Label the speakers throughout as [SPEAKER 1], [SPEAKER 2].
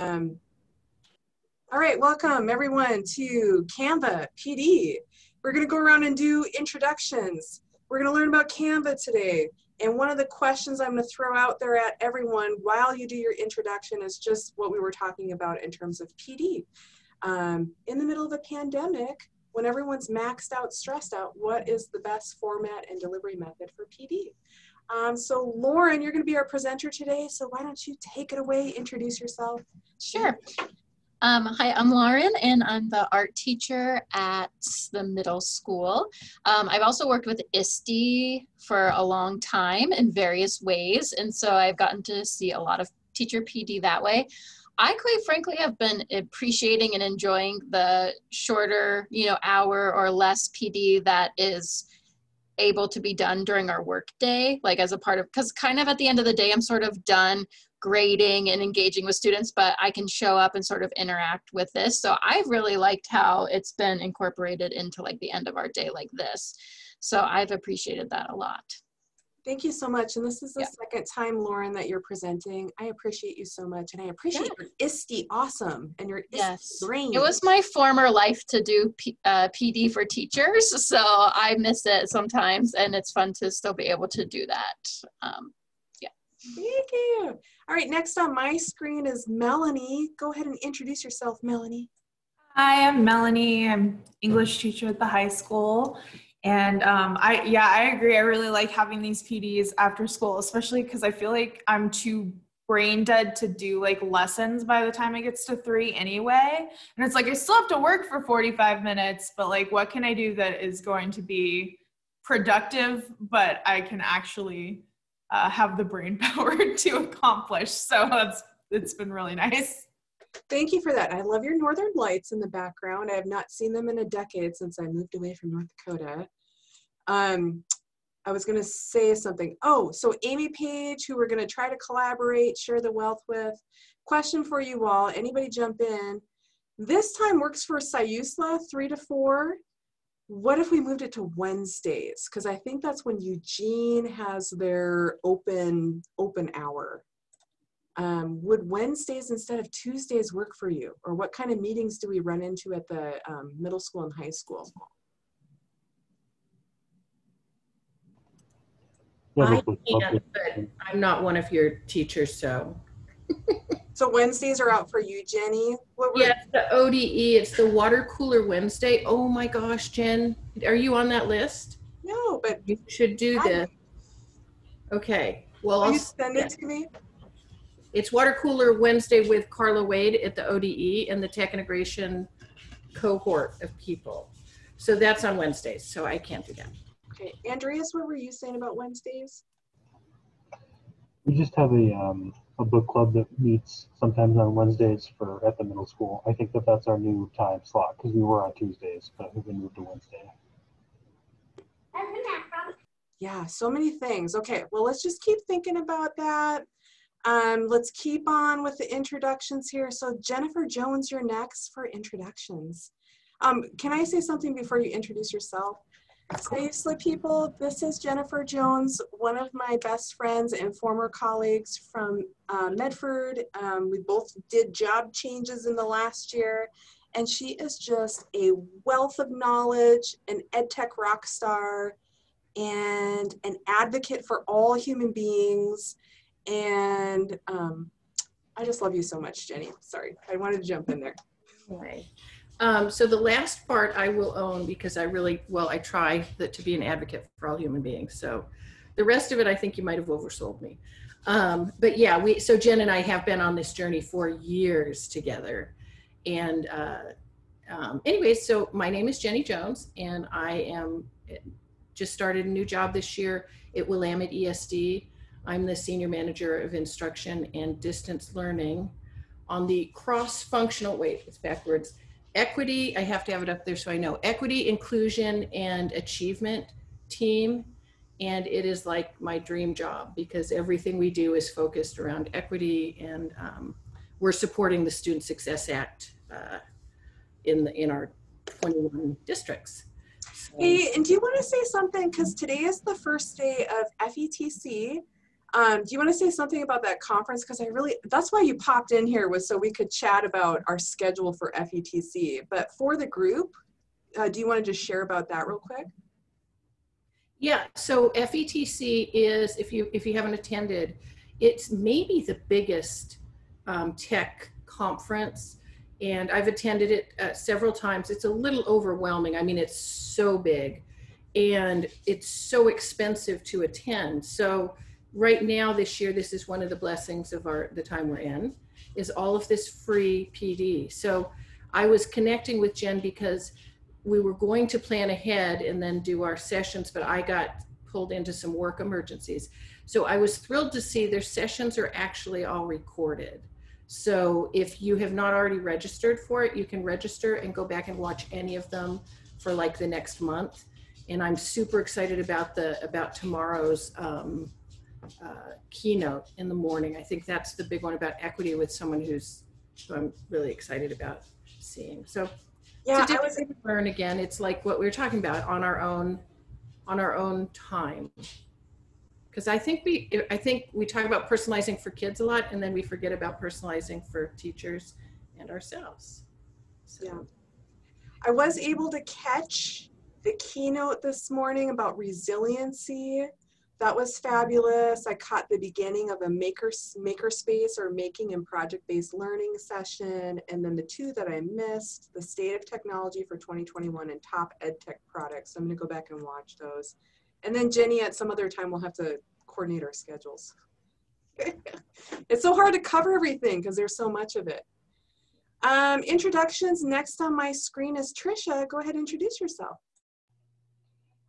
[SPEAKER 1] Um, all right, welcome everyone to Canva PD. We're gonna go around and do introductions. We're gonna learn about Canva today. And one of the questions I'm gonna throw out there at everyone while you do your introduction is just what we were talking about in terms of PD. In the middle of a pandemic, when everyone's maxed out, stressed out, what is the best format and delivery method for PD? So Lauren, you're gonna be our presenter today, so why don't you take it away, introduce yourself.
[SPEAKER 2] Sure. Hi, I'm Lauren, and I'm the art teacher at the middle school. I've also worked with ISTE for a long time in various ways, and so I've gotten to see a lot of teacher PD that way. I quite frankly have been appreciating and enjoying the shorter, hour or less PD that is able to be done during our work day, like as a part of, because kind of at the end of the day, I'm sort of done grading and engaging with students, but I can show up and sort of interact with this. So I've really liked how it's been incorporated into like the end of our day like this. So I've appreciated that a lot.
[SPEAKER 1] Thank you so much. And this is the second time, Lauren, that you're presenting. I appreciate you so much. And I appreciate your ISTE awesome and your ISTE brain.
[SPEAKER 2] It was my former life to do PD for teachers. So I miss it sometimes, and it's fun to still be able to do that.
[SPEAKER 1] Thank you. All right, next on my screen is Melanie. Go ahead and introduce yourself, Melanie.
[SPEAKER 3] Hi, I'm Melanie. I'm English teacher at the high school. And I agree. I really like having these PDs after school, especially because I feel like I'm too brain dead to do like lessons by the time it gets to 3 anyway. And it's like, I still have to work for 45 minutes, but like, what can I do that is going to be productive, but I can actually have the brain power to accomplish. So it's been really nice.
[SPEAKER 1] Thank you for that. I love your northern lights in the background. I have not seen them in a decade since I moved away from North Dakota. I was going to say something. Oh, so Amy Page, who we're going to try to collaborate, share the wealth with. Question for you all. Anybody jump in? This time works for Sayusla, 3 to 4. What if we moved it to Wednesdays? Because I think that's when Eugene has their open hour. Would Wednesdays instead of Tuesdays work for you? Or what kind of meetings do we run into at the middle school and high school?
[SPEAKER 4] I can't, but I'm not one of your teachers, so.
[SPEAKER 1] So Wednesdays are out for you, Jenny?
[SPEAKER 4] Yeah, it's the ODE. It's the Water Cooler Wednesday. Oh my gosh, Jen, are you on that list?
[SPEAKER 1] No, but
[SPEAKER 4] you should do this. Okay. Well,
[SPEAKER 1] will you send it to me?
[SPEAKER 4] It's Water Cooler Wednesday with Carla Wade at the ODE and the Tech Integration cohort of people. So that's on Wednesdays, so I can't do that.
[SPEAKER 1] Okay. Andreas, what were you saying about Wednesdays?
[SPEAKER 5] We just have a book club that meets sometimes on Wednesdays at the middle school. I think that's our new time slot because we were on Tuesdays, but we've been moved to Wednesday.
[SPEAKER 1] Yeah, so many things. Okay, well, let's just keep thinking about that. Let's keep on with the introductions here. So Jennifer Jones, you're next for introductions. Can I say something before you introduce yourself? Seriously, people, this is Jennifer Jones, one of my best friends and former colleagues from Medford. We both did job changes in the last year, and she is just a wealth of knowledge, an EdTech rock star, and an advocate for all human beings. And I just love you so much, Jenny. Sorry, I wanted to jump in there.
[SPEAKER 4] Right. So the last part I will own because I try to be an advocate for all human beings. So the rest of it, I think you might have oversold me. But yeah, so Jen and I have been on this journey for years together. And anyway, so my name is Jenny Jones, and I just started a new job this year at Willamette ESD. I'm the Senior Manager of Instruction and Distance Learning on the cross-functional, it's backwards, equity, I have to have it up there so I know, equity, inclusion, and achievement team. And it is like my dream job because everything we do is focused around equity, and we're supporting the Student Success Act in our 21 districts. So.
[SPEAKER 1] Hey, and do you want to say something? Because today is the first day of FETC. Do you want to say something about that conference? Because that's why you popped in here, was so we could chat about our schedule for FETC. But for the group, do you want to just share about that real quick?
[SPEAKER 4] Yeah, so FETC is, if you haven't attended, it's maybe the biggest tech conference, and I've attended it several times. It's a little overwhelming. I mean, it's so big, and it's so expensive to attend. So right now, this year, this is one of the blessings of the time we're in, is all of this free PD. So I was connecting with Jen because we were going to plan ahead and then do our sessions, but I got pulled into some work emergencies. So I was thrilled to see their sessions are actually all recorded. So if you have not already registered for it, you can register and go back and watch any of them for like the next month. And I'm super excited about tomorrow's keynote in the morning. I think that's the big one about equity with someone who I'm really excited about seeing. So
[SPEAKER 1] yeah,
[SPEAKER 4] to learn again, it's like what we were talking about, on our own time. Because I think we talk about personalizing for kids a lot, and then we forget about personalizing for teachers and ourselves. So.
[SPEAKER 1] Yeah. I was able to catch the keynote this morning about resiliency. That was fabulous. I caught the beginning of a makerspace or making and project-based learning session. And then the two that I missed, the state of technology for 2021 and top ed tech products. So I'm gonna go back and watch those. And then Jenny, at some other time, we'll have to coordinate our schedules. It's so hard to cover everything because there's so much of it. Introductions. Next on my screen is Trisha. Go ahead and introduce yourself.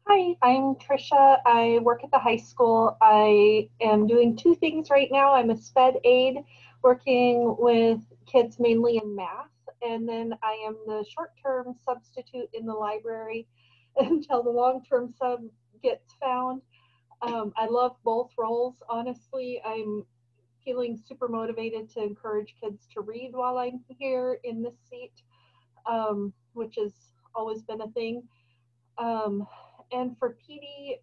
[SPEAKER 6] Hi, I'm Trisha. I work at the high school. I am doing two things right now. I'm a sped aide working with kids mainly in math, and then I am the short-term substitute in the library until the long-term sub gets found. I love both roles, honestly. I'm feeling super motivated to encourage kids to read while I'm here in this seat, which has always been a thing. And for PD,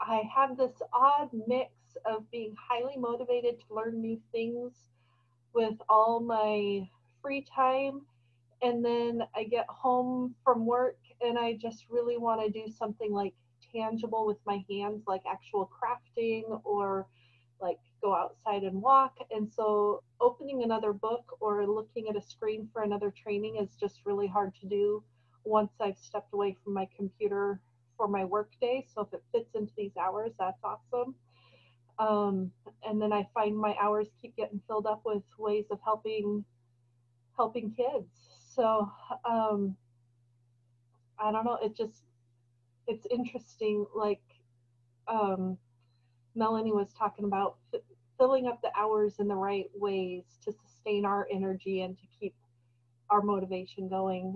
[SPEAKER 6] I have this odd mix of being highly motivated to learn new things with all my free time. And then I get home from work and I just really want to do something like tangible with my hands, like actual crafting or like go outside and walk. And so opening another book or looking at a screen for another training is just really hard to do once I've stepped away from my computer for my work day. So if it fits into these hours, that's awesome. And then I find my hours keep getting filled up with ways of helping kids. So I don't know, it's interesting, like Melanie was talking about filling up the hours in the right ways to sustain our energy and to keep our motivation going.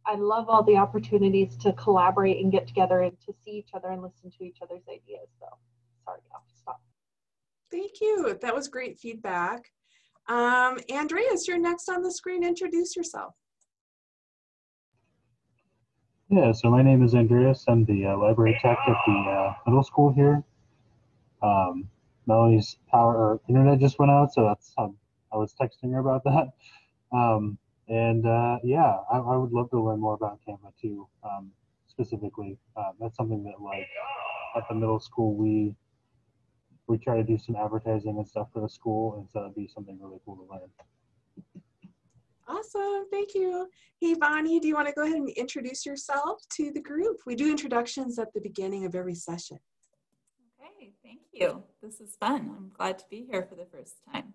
[SPEAKER 6] I love all the opportunities to collaborate and get together and to see each other and listen to each other's ideas. So sorry, I'll stop.
[SPEAKER 1] Thank you. That was great feedback. Andreas, you're next on the screen. Introduce yourself.
[SPEAKER 5] Yeah, so my name is Andreas. I'm the library tech at the middle school here. Melanie's internet just went out, so that's how I was texting her about that. Yeah, I would love to learn more about Canva too, specifically. That's something that, like, at the middle school, we try to do some advertising and stuff for the school, and so that'd be something really cool to learn.
[SPEAKER 1] Awesome, thank you. Hey, Bonnie, do you want to go ahead and introduce yourself to the group? We do introductions at the beginning of every session.
[SPEAKER 7] Okay, thank you. This is fun. I'm glad to be here for the first time.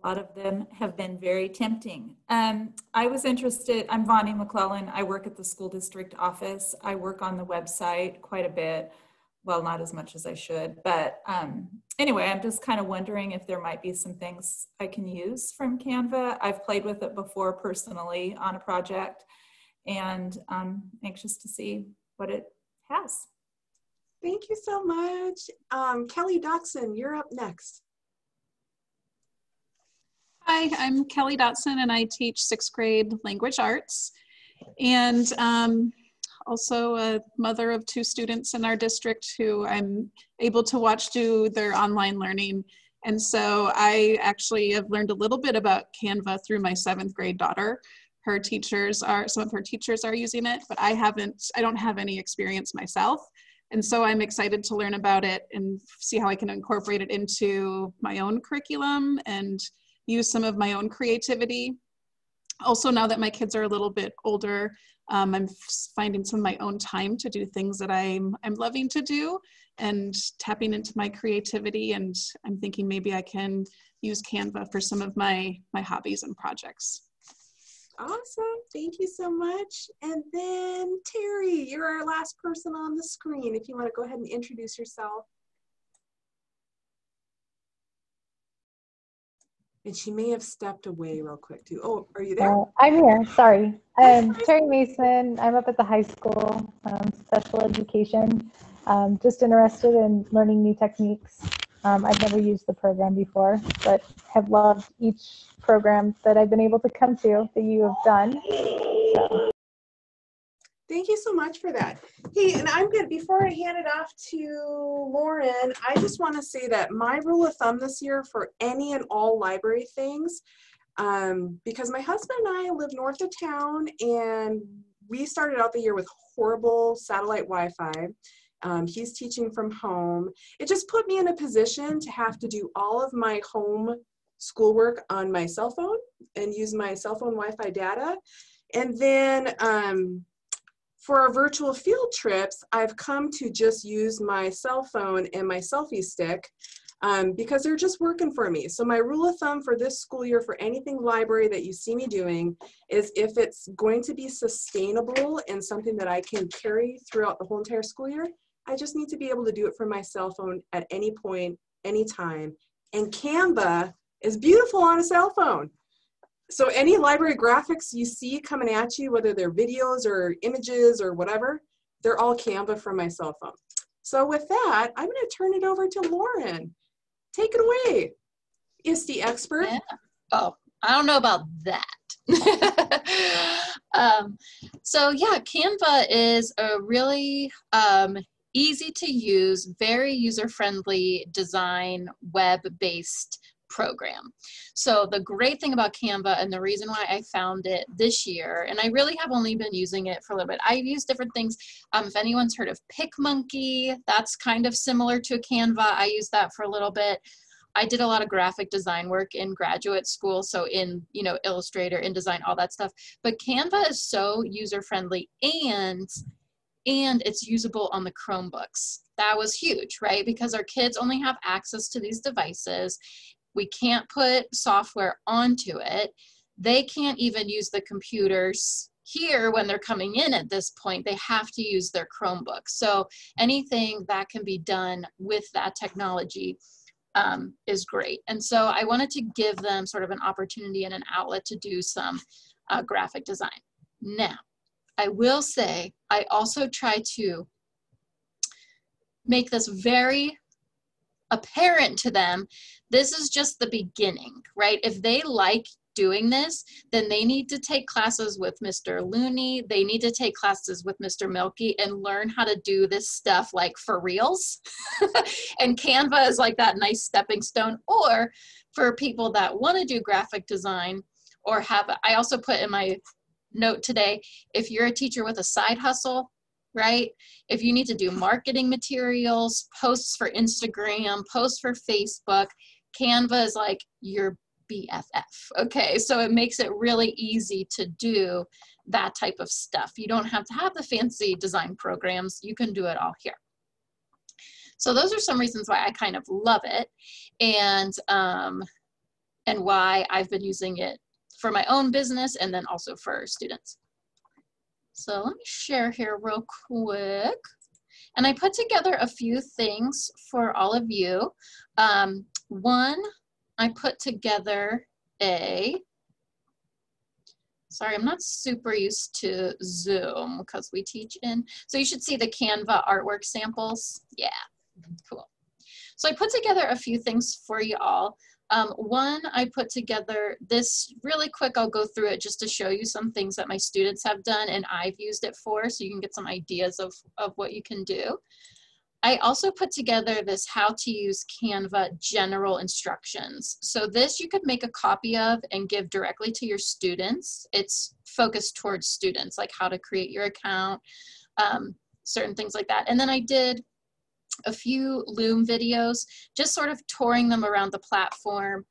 [SPEAKER 7] A lot of them have been very tempting. I was interested, I'm Vonnie McClellan. I work at the school district office. I work on the website quite a bit. Well, not as much as I should, but anyway, I'm just kind of wondering if there might be some things I can use from Canva. I've played with it before personally on a project, and I'm anxious to see what it has.
[SPEAKER 1] Thank you so much. Kelly Dotson, you're up next.
[SPEAKER 8] Hi, I'm Kelly Dotson and I teach 6th grade language arts. And also a mother of 2 students in our district who I'm able to watch do their online learning. And so I actually have learned a little bit about Canva through my 7th grade daughter. Some of her teachers are using it, but I don't have any experience myself. And so I'm excited to learn about it and see how I can incorporate it into my own curriculum and use some of my own creativity. Also, now that my kids are a little bit older, I'm finding some of my own time to do things that I'm loving to do and tapping into my creativity. And I'm thinking maybe I can use Canva for some of my hobbies and projects.
[SPEAKER 1] Awesome. Thank you so much. And then Terry, you're our last person on the screen. If you want to go ahead and introduce yourself. And she may have stepped away real quick too. Oh, are you there?
[SPEAKER 9] I'm here, sorry. Terry Mason, I'm up at the high school, special education. Just interested in learning new techniques. I've never used the program before, but have loved each program that I've been able to come to that you have done. So.
[SPEAKER 1] Thank you so much for that. Hey, and I'm good. Before I hand it off to Lauren, I just want to say that my rule of thumb this year for any and all library things, because my husband and I live north of town and we started out the year with horrible satellite Wi-Fi. He's teaching from home. It just put me in a position to have to do all of my home schoolwork on my cell phone and use my cell phone Wi-Fi data. And then for our virtual field trips, I've come to just use my cell phone and my selfie stick because they're just working for me. So my rule of thumb for this school year for anything library that you see me doing is if it's going to be sustainable and something that I can carry throughout the whole entire school year, I just need to be able to do it from my cell phone at any point, anytime. And Canva is beautiful on a cell phone. So any library graphics you see coming at you, whether they're videos or images or whatever, they're all Canva from my cell phone. So with that, I'm going to turn it over to Lauren. Take it away, ISTE expert.
[SPEAKER 2] Yeah. Oh, I don't know about that. So yeah, Canva is a really easy to use, very user-friendly design, web-based program. So the great thing about Canva and the reason why I found it this year, and I really have only been using it for a little bit, I've used different things. If anyone's heard of PicMonkey, that's kind of similar to Canva. I used that for a little bit. I did a lot of graphic design work in graduate school, so in, you know, Illustrator, InDesign, all that stuff. But Canva is so user-friendly and it's usable on the Chromebooks. That was huge, right? Because our kids only have access to these devices. We can't put software onto it. They can't even use the computers here when they're coming in at this point. They have to use their Chromebook. So anything that can be done with that technology is great. And so I wanted to give them sort of an opportunity and an outlet to do some graphic design. Now, I will say, I also try to make this very apparent to them. This is just the beginning, right? If they like doing this, then they need to take classes with Mr. Looney. They need to take classes with Mr. Milky and learn how to do this stuff like for reals. And Canva is like that nice stepping stone. Or for people that want to do graphic design or have, I also put in my note today, if you're a teacher with a side hustle, right? If you need to do marketing materials, posts for Instagram, posts for Facebook, Canva is like your BFF, okay? So it makes it really easy to do that type of stuff. You don't have to have the fancy design programs. You can do it all here. So those are some reasons why I kind of love it and why I've been using it for my own business and then also for students. So let me share here real quick. And I put together a few things for all of you. One, I put together sorry, I'm not super used to Zoom because we teach in, so you should see the Canva artwork samples. Yeah, cool. So I put together a few things for you all. One, I put together this really quick, I'll go through it just to show you some things that my students have done and I've used it for, so you can get some ideas of what you can do. I also put together this how to use Canva general instructions. So this you could make a copy of and give directly to your students. It's focused towards students, like how to create your account, certain things like that. And then I did a few Loom videos, just sort of touring them around the platform.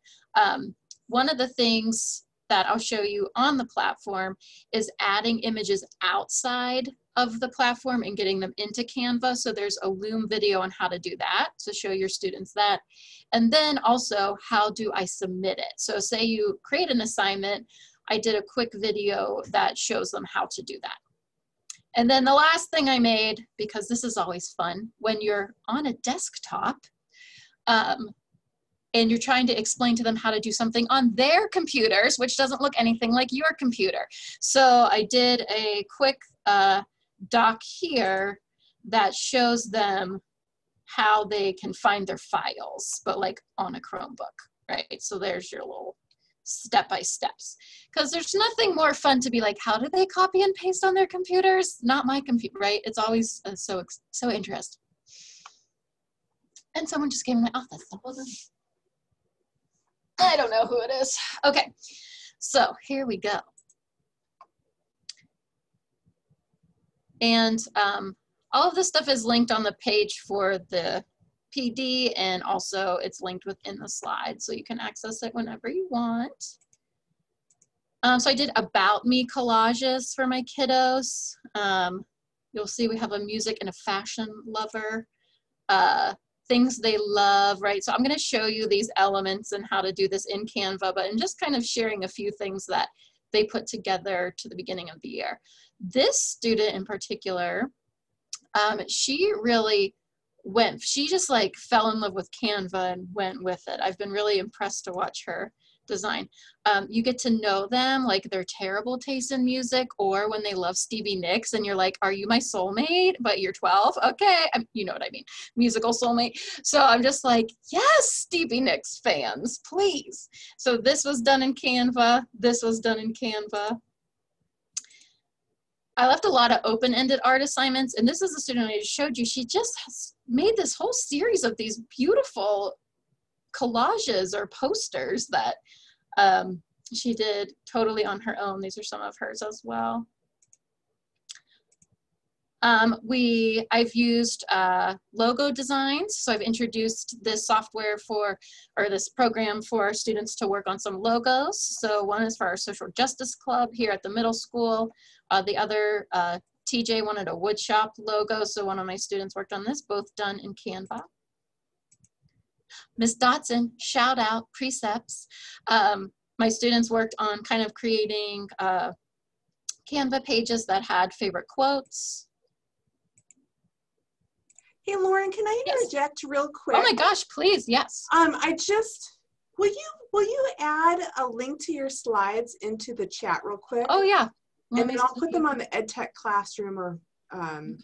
[SPEAKER 2] One of the things that I'll show you on the platform is adding images outside of the platform and getting them into Canva. So there's a Loom video on how to do that, to show your students that. And then also, how do I submit it? So say you create an assignment, I did a quick video that shows them how to do that. And then the last thing I made, because this is always fun, when you're on a desktop and you're trying to explain to them how to do something on their computers, which doesn't look anything like your computer. So I did a quick doc here that shows them how they can find their files, but like on a Chromebook, right? So there's your little step-by-steps, because there's nothing more fun to be like, how do they copy and paste on their computers? Not my computer, right? It's always so interesting. And someone just came in my office. I don't know who it is. Okay, so here we go. And all of this stuff is linked on the page for the PD, and also it's linked within the slides, so you can access it whenever you want. So I did about me collages for my kiddos. You'll see we have a music and a fashion lover, things they love, right? So I'm gonna show you these elements and how to do this in Canva, but I'm just kind of sharing a few things that they put together to the beginning of the year. This student in particular, she really she just like fell in love with Canva and went with it. I've been really impressed to watch her design. You get to know them, like their terrible taste in music, or when they love Stevie Nicks and you're like, are you my soulmate? But you're 12, okay, you know what I mean, musical soulmate. So I'm just like, yes, Stevie Nicks fans, please. So this was done in Canva, this was done in Canva. I left a lot of open-ended art assignments, and this is the student I just showed you. She just has made this whole series of these beautiful collages or posters that she did totally on her own. These are some of hers as well. I've used logo designs. So I've introduced this software or this program for our students to work on some logos. So one is for our social justice club here at the middle school. The other, TJ wanted a woodshop logo. So one of my students worked on this, both done in Canva. Miss Dotson, shout out, precepts. My students worked on kind of creating Canva pages that had favorite quotes.
[SPEAKER 1] Hey, Lauren, can I interject real quick?
[SPEAKER 2] Oh my gosh, please, yes.
[SPEAKER 1] Will you add a link to your slides into the chat real quick?
[SPEAKER 2] Oh yeah.
[SPEAKER 1] And then I'll put them on the EdTech Classroom, or okay.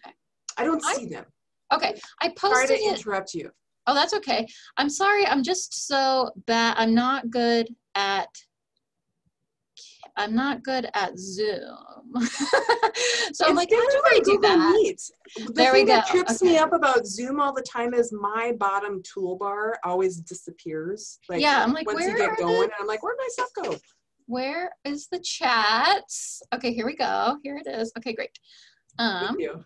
[SPEAKER 1] I don't see them.
[SPEAKER 2] Okay, I posted
[SPEAKER 1] Sorry to interrupt you.
[SPEAKER 2] Oh, that's okay. I'm sorry, I'm just so bad. I'm not good at Zoom. So I'm like, how do I do that?
[SPEAKER 1] The thing that trips me up about Zoom all the time is my bottom toolbar always disappears. Like,
[SPEAKER 2] yeah, I'm like,
[SPEAKER 1] once you get going, and I'm like, where'd my stuff go?
[SPEAKER 2] Where is the chat? Okay, here we go. Here it is. Okay, great.
[SPEAKER 1] Thank you.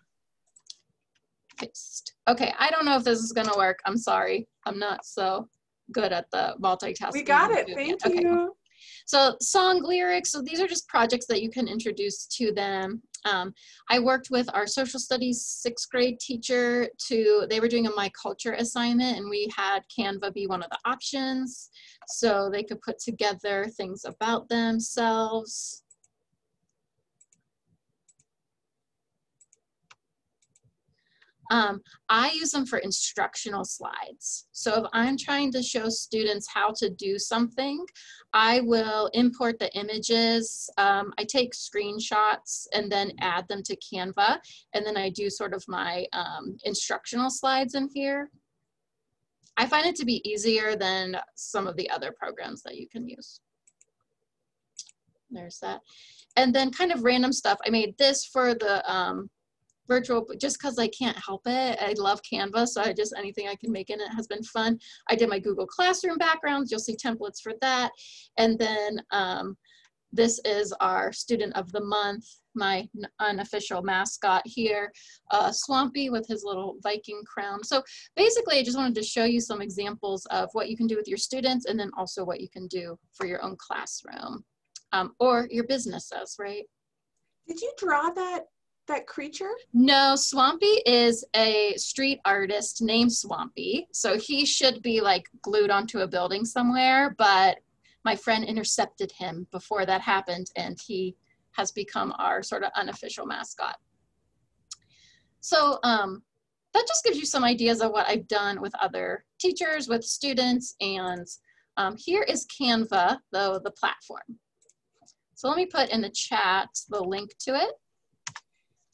[SPEAKER 2] Paste. Okay, I don't know if this is gonna work. I'm sorry. I'm not so good at the multitasking.
[SPEAKER 1] We got it. Thank you.
[SPEAKER 2] Okay, cool. So song lyrics. So these are just projects that you can introduce to them. I worked with our social studies 6th grade teacher they were doing a My Culture assignment, and we had Canva be one of the options. So they could put together things about themselves. I use them for instructional slides. So if I'm trying to show students how to do something, I will import the images. I take screenshots and then add them to Canva. And then I do sort of my instructional slides in here. I find it to be easier than some of the other programs that you can use. There's that. And then kind of random stuff. I made this for the virtual, just because I can't help it. I love Canva, so anything I can make in it has been fun. I did my Google Classroom backgrounds. You'll see templates for that. And then this is our student of the month, my unofficial mascot here, Swampy with his little Viking crown. So basically, I just wanted to show you some examples of what you can do with your students, and then also what you can do for your own classroom or your businesses, right?
[SPEAKER 1] Did you draw that creature?
[SPEAKER 2] No, Swampy is a street artist named Swampy. So he should be like glued onto a building somewhere, but my friend intercepted him before that happened, and he has become our sort of unofficial mascot. So that just gives you some ideas of what I've done with other teachers, with students, and here is Canva, the platform. So let me put in the chat the link to it.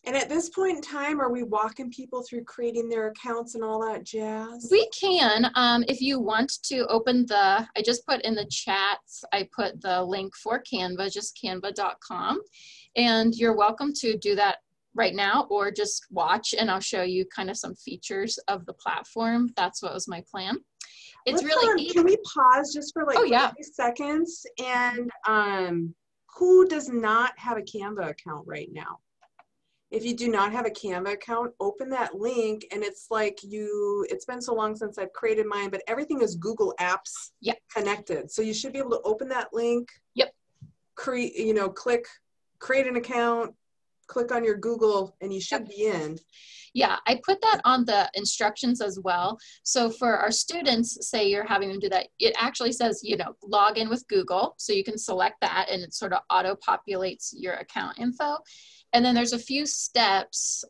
[SPEAKER 1] And at this point in time, are we walking people through creating their accounts and all that jazz?
[SPEAKER 2] We can, if you want to open I just put in the chat, I put the link for Canva, just canva.com. And you're welcome to do that right now, or just watch and I'll show you kind of some features of the platform. That's what was my plan. It's really easy.
[SPEAKER 1] Can we pause just for like 30 seconds? And who does not have a Canva account right now? If you do not have a Canva account, open that link, and it's like it's been so long since I've created mine, but everything is Google Apps connected. So you should be able to open that link, click create an account, click on your Google, and you should be in.
[SPEAKER 2] Yeah, I put that on the instructions as well. So for our students, say you're having them do that, it actually says, log in with Google. So you can select that and it sort of auto-populates your account info. And then there's a few steps.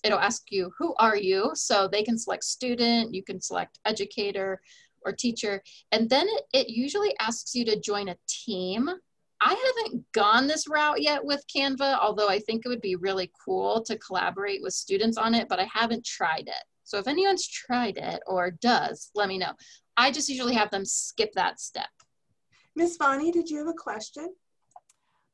[SPEAKER 2] It'll ask you, who are you? So they can select student, you can select educator or teacher. And then it usually asks you to join a team. I haven't gone this route yet with Canva, although I think it would be really cool to collaborate with students on it, but I haven't tried it. So if anyone's tried it or does, let me know. I just usually have them skip that step.
[SPEAKER 1] Miss Bonnie, did you have a question?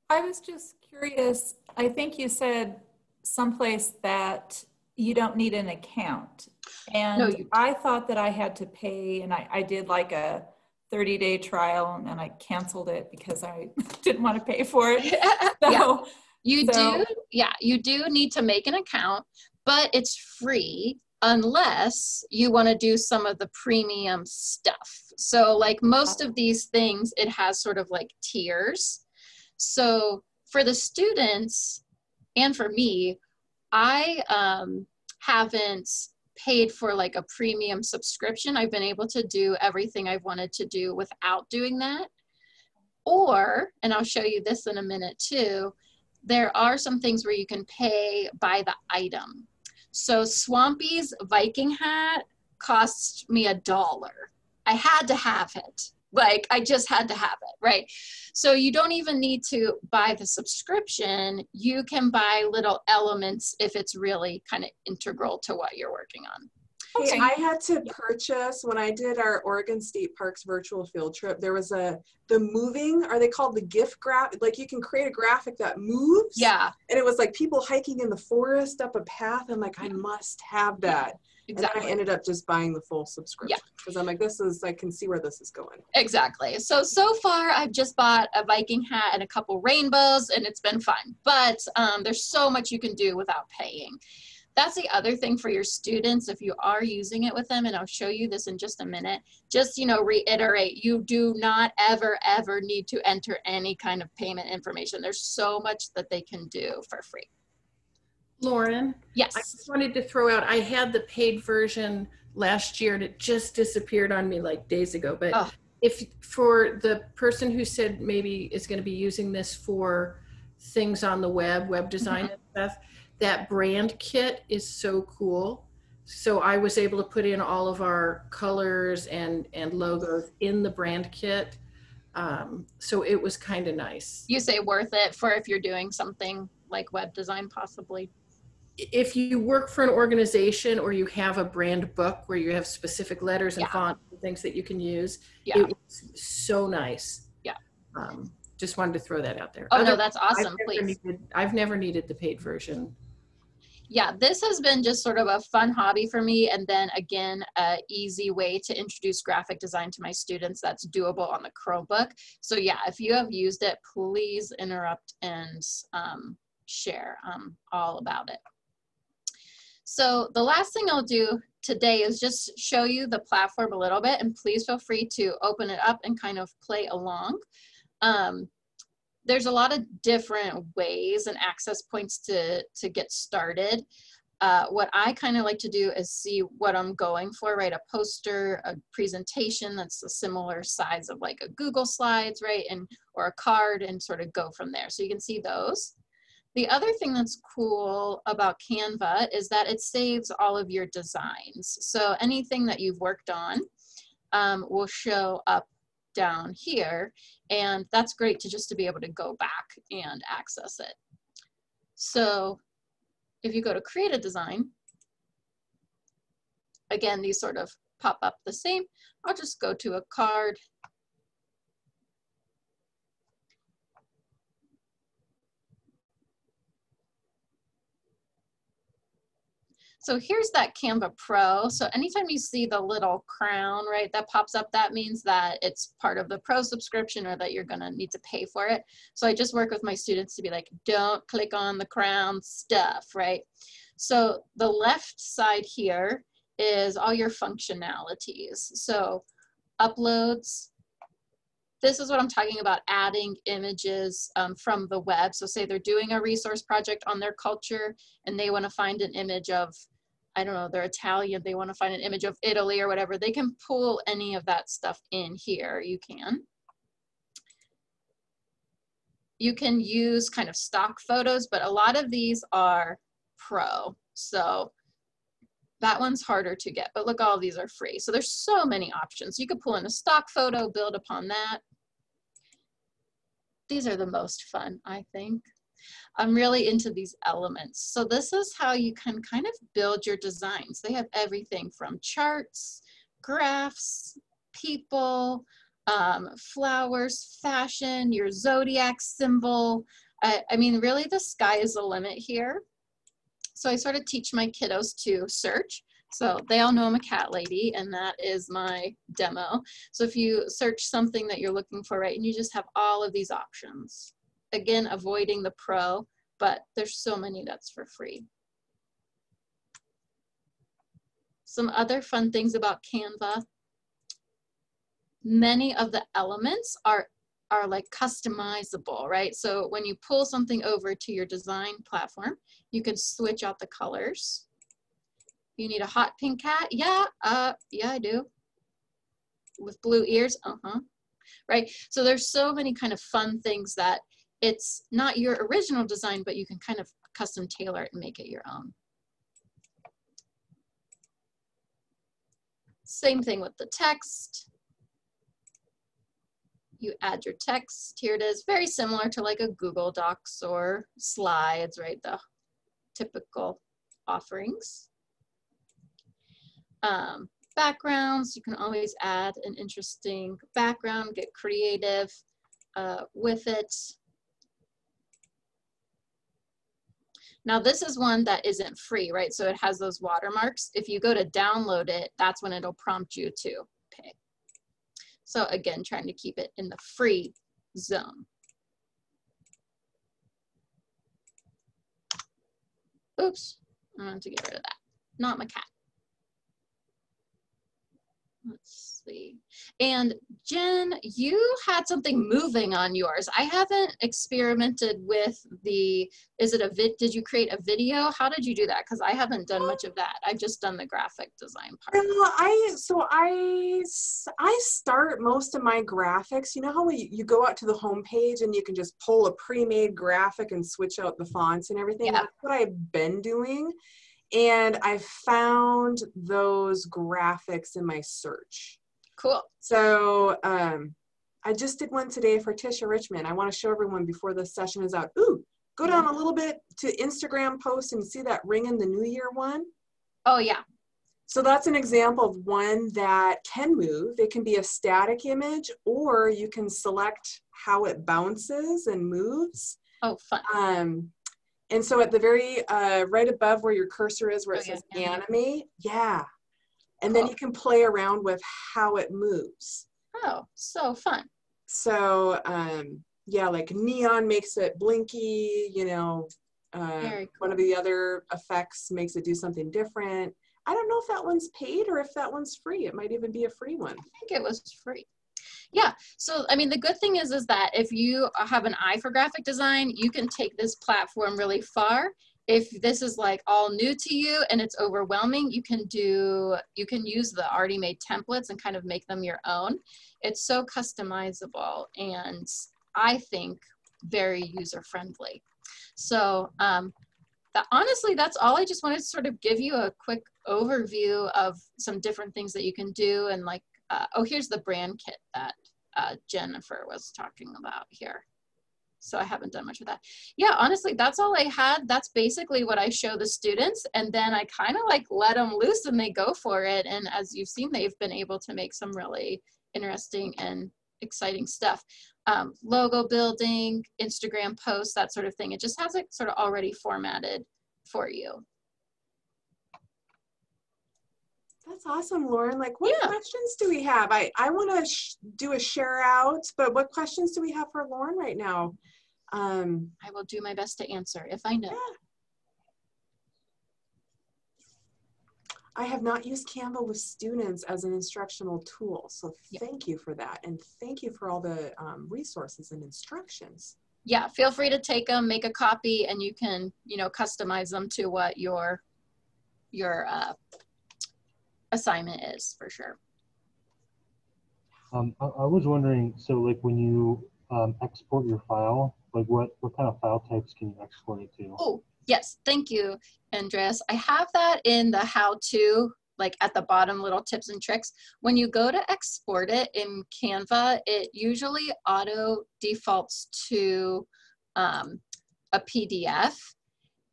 [SPEAKER 7] I was just curious. I think you said someplace that you don't need an account. And no, I thought that I had to pay, and I did like a 30-day trial, and then I canceled it because I didn't want to pay for it. So,
[SPEAKER 2] you do need to make an account, but it's free unless you want to do some of the premium stuff. So like most of these things, it has sort of like tiers. So for the students and for me, I haven't paid for like a premium subscription. I've been able to do everything I've wanted to do without doing that. Or, and I'll show you this in a minute too, there are some things where you can pay by the item. So Swampy's Viking hat cost me $1. I had to have it. Like I just had to have it, right? So you don't even need to buy the subscription. You can buy little elements if it's really kind of integral to what you're working on.
[SPEAKER 1] Okay. I had to purchase, when I did our Oregon State Parks virtual field trip, there was the moving, are they called the GIF graphic? Like you can create a graphic that moves.
[SPEAKER 2] Yeah.
[SPEAKER 1] And it was like people hiking in the forest up a path. I'm like, I must have that. Exactly. And then I ended up just buying the full subscription because I'm like, I can see where this is going.
[SPEAKER 2] Exactly. So far I've just bought a Viking hat and a couple rainbows and it's been fun, but there's so much you can do without paying. That's the other thing for your students. If you are using it with them, and I'll show you this in just a minute, just, reiterate, you do not ever need to enter any kind of payment information. There's so much that they can do for free.
[SPEAKER 4] Lauren?
[SPEAKER 2] Yes.
[SPEAKER 4] I just wanted to throw out, I had the paid version last year and it just disappeared on me like days ago. But if for the person who said maybe is going to be using this for things on the web design and stuff, that brand kit is so cool. So I was able to put in all of our colors and logos in the brand kit. So it was kind of nice.
[SPEAKER 2] You say worth it for if you're doing something like web design possibly?
[SPEAKER 4] if you work for an organization or you have a brand book where you have specific letters and font and things that you can use, it was so nice.
[SPEAKER 2] Yeah.
[SPEAKER 4] Just wanted to throw that out there.
[SPEAKER 2] Oh, no, that's awesome. Please.
[SPEAKER 4] I've never needed the paid version.
[SPEAKER 2] Yeah, this has been just sort of a fun hobby for me. And then again, an easy way to introduce graphic design to my students that's doable on the Chromebook. So yeah, if you have used it, please interrupt and share. I'm all about it. So the last thing I'll do today is just show you the platform a little bit, and please feel free to open it up and kind of play along. There's a lot of different ways and access points to get started. What I kind of like to do is see what I'm going for, right? A poster, a presentation that's a similar size of like a Google Slides, right? Or a card, and sort of go from there. So you can see those. The other thing that's cool about Canva is that it saves all of your designs. So anything that you've worked on will show up down here, and that's great to be able to go back and access it. So if you go to create a design, again, these sort of pop up the same. I'll just go to a card. So here's that Canva Pro. So anytime you see the little crown, right, that pops up, that means that it's part of the Pro subscription or that you're gonna need to pay for it. So I just work with my students to be like, don't click on the crown stuff, right? So the left side here is all your functionalities. So uploads, this is what I'm talking about, adding images from the web. So say they're doing a resource project on their culture and they want to find an image of, I don't know, they're Italian, they want to find an image of Italy or whatever, they can pull any of that stuff in here. You can use kind of stock photos, but a lot of these are pro. So that one's harder to get, but look, all of these are free. So there's so many options. You could pull in a stock photo, build upon that. These are the most fun, I think. I'm really into these elements. So this is how you can kind of build your designs. They have everything from charts, graphs, people, flowers, fashion, your zodiac symbol. I mean, really the sky is the limit here. So I sort of teach my kiddos to search. So they all know I'm a cat lady, and that is my demo. So if you search something that you're looking for, right, and you just have all of these options. Again, avoiding the pro, but there's so many that's for free. Some other fun things about Canva. Many of the elements are like customizable, right? So when you pull something over to your design platform, you can switch out the colors. You need a hot pink cat? Yeah, yeah, I do. With blue ears? Right? So there's so many kind of fun things that it's not your original design, but you can kind of custom tailor it and make it your own. Same thing with the text. You add your text, here it is, very similar to like a Google Docs or Slides, right? The typical offerings. Backgrounds, you can always add an interesting background, get creative with it. Now this is one that isn't free, right? So it has those watermarks. If you go to download it, that's when it'll prompt you to pay. So again, trying to keep it in the free zone. Oops, I want to get rid of that. Not my cat. Let's see. And Jen, you had something moving on yours. I haven't experimented with the, did you create a video? How did you do that? Because I haven't done much of that. I've just done the graphic design part.
[SPEAKER 1] I start most of my graphics. You know how you go out to the home page and you can just pull a pre-made graphic and switch out the fonts and everything?
[SPEAKER 2] Yep.
[SPEAKER 1] That's what I've been doing. And I found those graphics in my search.
[SPEAKER 2] Cool.
[SPEAKER 1] So I just did one today for Tisha Richmond. I want to show everyone before this session is out. Ooh, Go down a little bit to Instagram posts and see that ring in the New Year one.
[SPEAKER 2] Oh yeah.
[SPEAKER 1] So that's an example of one that can move. It can be a static image, or you can select how it bounces and moves.
[SPEAKER 2] Oh, fun.
[SPEAKER 1] And so at the very right above where your cursor is, where it says
[SPEAKER 2] animate.
[SPEAKER 1] animate, and then you can play around with how it moves.
[SPEAKER 2] Oh, so fun.
[SPEAKER 1] So yeah, like neon makes it blinky, you know,
[SPEAKER 2] Very cool.
[SPEAKER 1] One of the other effects makes it do something different. I don't know if that one's paid or if that one's free. It might even be a free one.
[SPEAKER 2] I think it was free. Yeah, so I mean, the good thing is that if you have an eye for graphic design, you can take this platform really far. If this is like all new to you and it's overwhelming, you can use the already made templates and kind of make them your own. It's so customizable and I think very user-friendly. So honestly, that's all. I just wanted to sort of give you a quick overview of some different things that you can do. And like, oh, here's the brand kit that Jennifer was talking about here. So I haven't done much with that. Yeah, honestly, that's all I had. That's basically what I show the students. And then I kind of like let them loose and they go for it. And as you've seen, they've been able to make some really interesting and exciting stuff. Logo building, Instagram posts, that sort of thing. It just has it sort of already formatted for you.
[SPEAKER 1] That's awesome, Lauren. Like, what questions do we have? I want to do a share out, but what questions do we have for Lauren right now?
[SPEAKER 2] I will do my best to answer if I know.
[SPEAKER 1] Yeah. I have not used Canva with students as an instructional tool, so thank you for that. And thank you for all the resources and instructions.
[SPEAKER 2] Yeah, feel free to take them, make a copy, and you can, you know, customize them to what your assignment is, for sure.
[SPEAKER 5] I was wondering, so like when you export your file, like what kind of file types can you export it to?
[SPEAKER 2] Oh, yes, thank you, Andres. I have that in the how-to, like at the bottom, little tips and tricks. When you go to export it in Canva, it usually auto defaults to a PDF.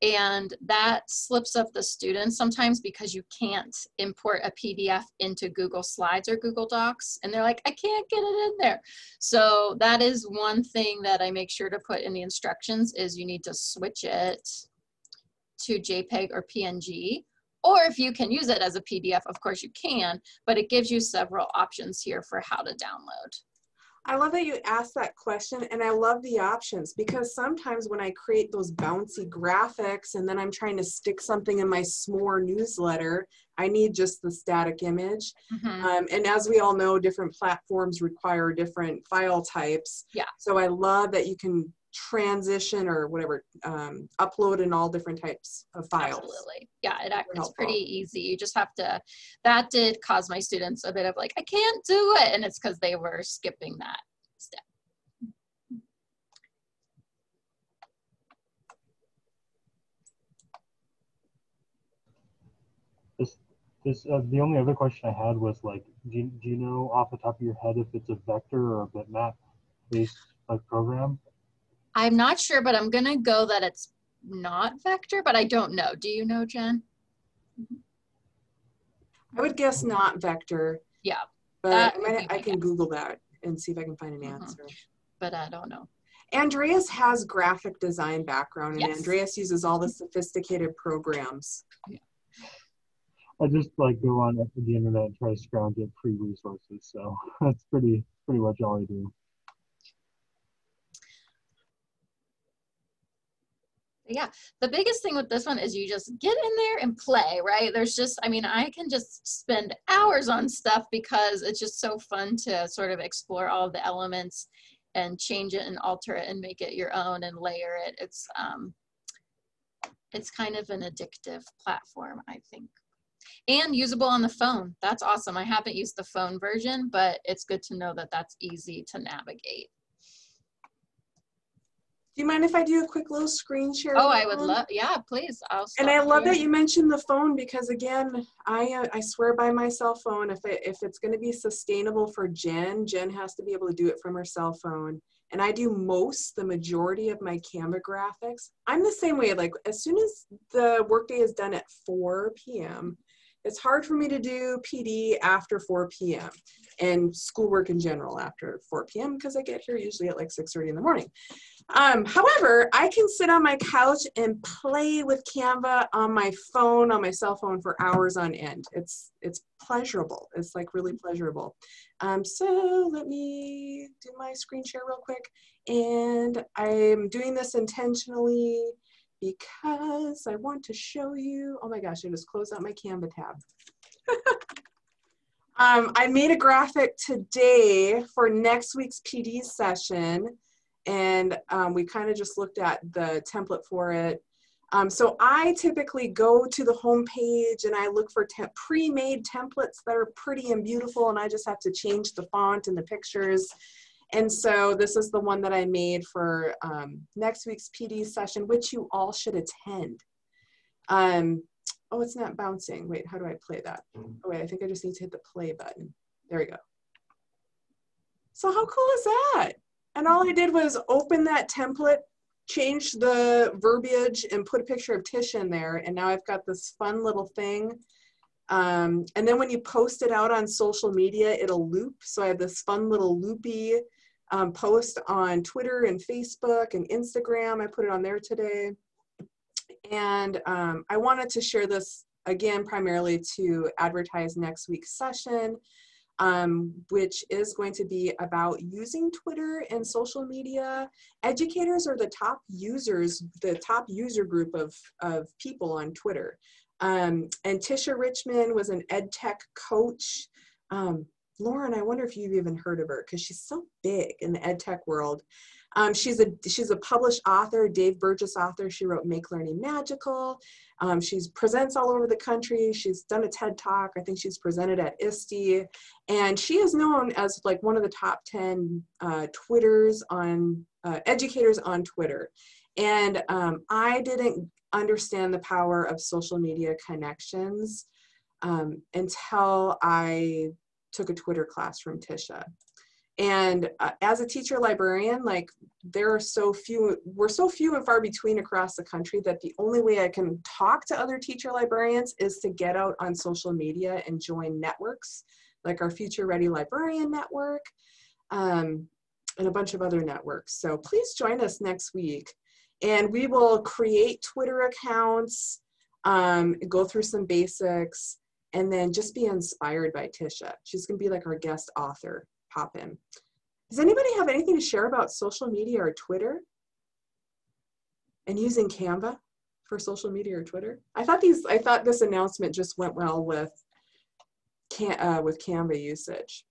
[SPEAKER 2] And that slips up the students sometimes because you can't import a PDF into Google Slides or Google Docs. And they're like, I can't get it in there. So that is one thing that I make sure to put in the instructions is you need to switch it to JPEG or PNG. Or if you can use it as a PDF, of course you can, but it gives you several options here for how to download.
[SPEAKER 1] I love that you asked that question, and I love the options because sometimes when I create those bouncy graphics and then I'm trying to stick something in my s'more newsletter, I need just the static image. And as we all know, different platforms require different file types.
[SPEAKER 2] Yeah.
[SPEAKER 1] So I love that you can transition or whatever, upload in all different types of files.
[SPEAKER 2] Absolutely. Yeah, it's pretty easy. You just have to, that did cause my students a bit of like, I can't do it. And it's because they were skipping that step.
[SPEAKER 5] The only other question I had was like, do you know off the top of your head if it's a vector or a bitmap based like program?
[SPEAKER 2] I'm not sure, but I'm gonna go that it's not vector, but I don't know. Do you know, Jen?
[SPEAKER 1] I would guess not vector.
[SPEAKER 2] Yeah.
[SPEAKER 1] But I can Google that and see if I can find an answer.
[SPEAKER 2] But I don't know.
[SPEAKER 1] Andreas has graphic design background, and
[SPEAKER 2] Yes.
[SPEAKER 1] Andreas uses all the sophisticated programs.
[SPEAKER 2] Yeah.
[SPEAKER 5] I just like go on the internet and try to scrounge up free resources. So that's pretty much all I do.
[SPEAKER 2] Yeah, the biggest thing with this one is you just get in there and play, right? There's just, I mean, I can just spend hours on stuff because it's just so fun to sort of explore all the elements and change it and alter it and make it your own and layer it. It's kind of an addictive platform, I think. And usable on the phone. That's awesome. I haven't used the phone version, but it's good to know that that's easy to navigate.
[SPEAKER 1] Do you mind if I do a quick little screen share?
[SPEAKER 2] Oh, I would love, yeah, please.
[SPEAKER 1] And I love that you mentioned the phone because again, I swear by my cell phone, if it's going to be sustainable for Jen has to be able to do it from her cell phone. and I do the majority of my Canva graphics. I'm the same way, like as soon as the workday is done at 4 p.m., it's hard for me to do PD after 4 p.m. and schoolwork in general after 4 p.m. because I get here usually at like 6:30 in the morning. However, I can sit on my couch and play with Canva on my phone, on my cell phone for hours on end. It's pleasurable. It's like really pleasurable. So let me do my screen share real quick. And I'm doing this intentionally because I want to show you, oh my gosh, I just closed out my Canva tab. I made a graphic today for next week's PD session, and we kind of just looked at the template for it. So I typically go to the home page and I look for pre-made templates that are pretty and beautiful, and I just have to change the font and the pictures. And so this is the one that I made for next week's PD session, which you all should attend. Oh, it's not bouncing. Wait, how do I play that? Oh, wait, I think I just need to hit the play button. There we go. So how cool is that? And all I did was open that template, change the verbiage, and put a picture of Tisha in there. And now I've got this fun little thing. And then when you post it out on social media, it'll loop. So I have this fun little loopy post on Twitter and Facebook and Instagram. I put it on there today. And I wanted to share this again, primarily to advertise next week's session, which is going to be about using Twitter and social media. Educators are the top users, the top user group of people on Twitter. And Tisha Richmond was an ed tech coach. Lauren, I wonder if you've even heard of her because she's so big in the ed tech world. She's a published author, Dave Burgess author. She wrote Make Learning Magical. She presents all over the country. She's done a TED Talk. I think she's presented at ISTE. And she is known as like one of the top 10 educators on Twitter. And I didn't understand the power of social media connections until I took a Twitter class from Tisha. And as a teacher librarian, like we're so few and far between across the country that the only way I can talk to other teacher librarians is to get out on social media and join networks like our Future Ready Librarian Network and a bunch of other networks. So please join us next week, and we will create Twitter accounts, go through some basics, and then just be inspired by Tisha. She's gonna be like our guest author. Pop in. Does anybody have anything to share about social media or Twitter and using Canva for social media or Twitter? I thought this announcement just went well with Canva usage.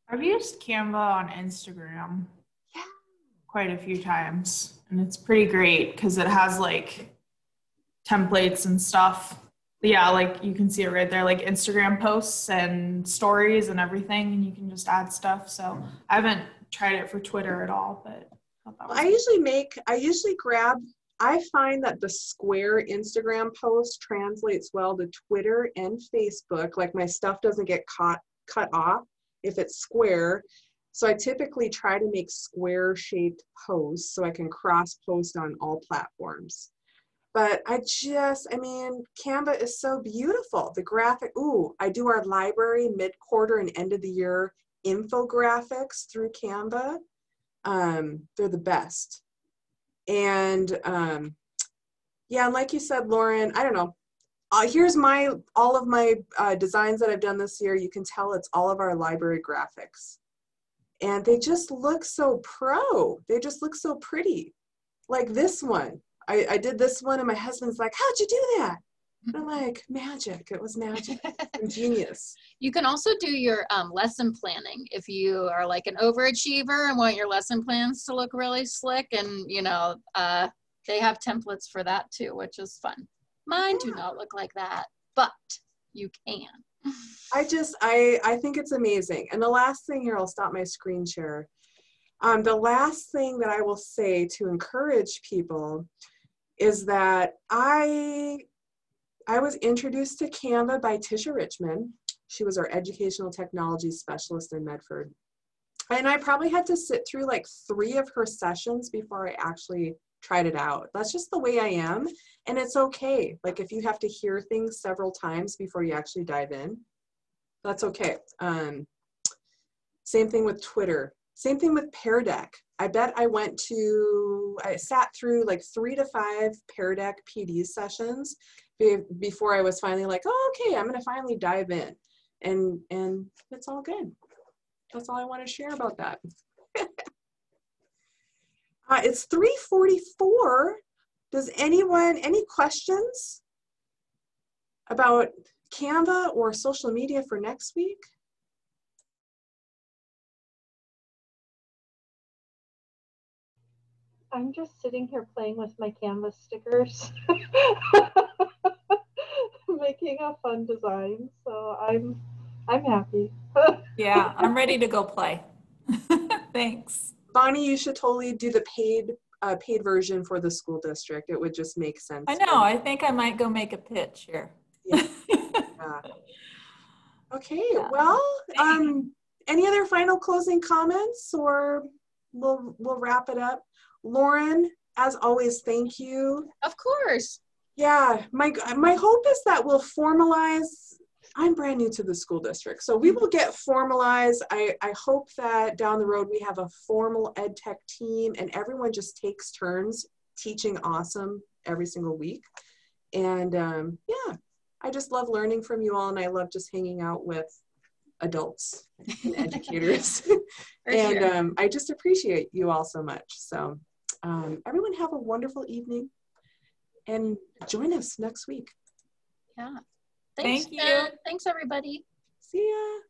[SPEAKER 3] I've used Canva on Instagram quite a few times, and it's pretty great because it has like templates and stuff. Yeah, like you can see it right there, like Instagram posts and stories and everything, and you can just add stuff. So I haven't tried it for Twitter at all, but
[SPEAKER 1] I find that the square Instagram post translates well to Twitter and Facebook. Like my stuff doesn't get cut off if it's square. So I typically try to make square shaped posts so I can cross post on all platforms. But Canva is so beautiful. The graphic, I do our library mid-quarter and end of the year infographics through Canva. They're the best. And yeah, like you said, Lauren, I don't know. Here's all of my designs that I've done this year. You can tell it's all of our library graphics. And they just look so pro. They just look so pretty. Like this one. I did this one and my husband's like, how'd you do that? And I'm like, magic. It was magic. I'm genius.
[SPEAKER 2] You can also do your lesson planning if you are like an overachiever and want your lesson plans to look really slick, and they have templates for that too, which is fun. Mine do not look like that, but you can.
[SPEAKER 1] I think it's amazing. And the last thing here, I'll stop my screen share. The last thing that I will say to encourage people is that I was introduced to Canva by Tisha Richmond. She was our educational technology specialist in Medford. And I probably had to sit through like 3 of her sessions before I actually tried it out. That's just the way I am. And it's okay. Like if you have to hear things several times before you actually dive in, that's okay. Same thing with Twitter. Same thing with Pear Deck. I bet I sat through like 3 to 5 Pear Deck PD sessions before I was finally like, oh, okay, I'm going to finally dive in. And it's all good. That's all I want to share about that. It's 3:44. Does anyone, any questions about Canva or social media for next week?
[SPEAKER 6] I'm just sitting here playing with my Canva stickers, making a fun design. So I'm happy.
[SPEAKER 7] Yeah, I'm ready to go play. Thanks.
[SPEAKER 1] Bonnie, you should totally do the paid version for the school district. It would just make sense.
[SPEAKER 7] I know. I think I might go make a pitch here.
[SPEAKER 1] Yeah. Yeah. Okay.
[SPEAKER 7] Yeah.
[SPEAKER 1] Well, any other final closing comments, or we'll wrap it up? Lauren, as always, thank you.
[SPEAKER 2] Of course.
[SPEAKER 1] Yeah, my hope is that we'll formalize. I'm brand new to the school district, so we will get formalized. I hope that down the road we have a formal ed tech team and everyone just takes turns teaching awesome every single week. And yeah, I just love learning from you all, and I love just hanging out with adults and educators. And
[SPEAKER 2] Sure.
[SPEAKER 1] I just appreciate you all so much. So everyone have a wonderful evening and join us next week.
[SPEAKER 2] Yeah.
[SPEAKER 7] Thank you.
[SPEAKER 2] Thanks, everybody.
[SPEAKER 1] See ya.